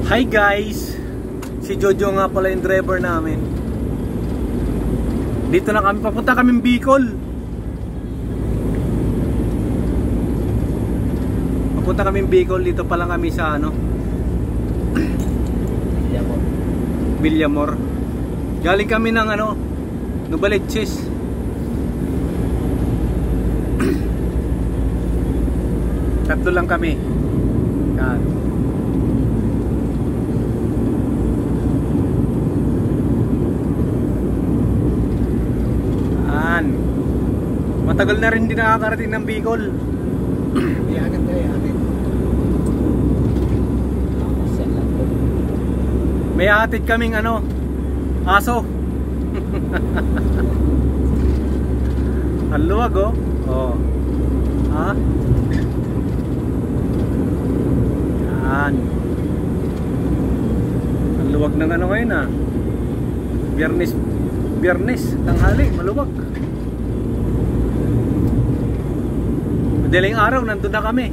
Hi guys, si Jojo nga pala yung driver namin. Dito na kami, papunta kaming Bicol. Papunta kaming Bicol, dito pa lang kami sa ano, Villamor. Galing kami ng ano, Novaliches. Tatlo lang kami. Yan. Matagal na rin din nakakarating ng Bicol. May hatid kaming ano, aso. Ang luwag oh. Oh. Ha? Yan. Ang luwag ng ano ngayon ah. Biyernes, tanghali, maluwag. Madaling araw, nandun na kami.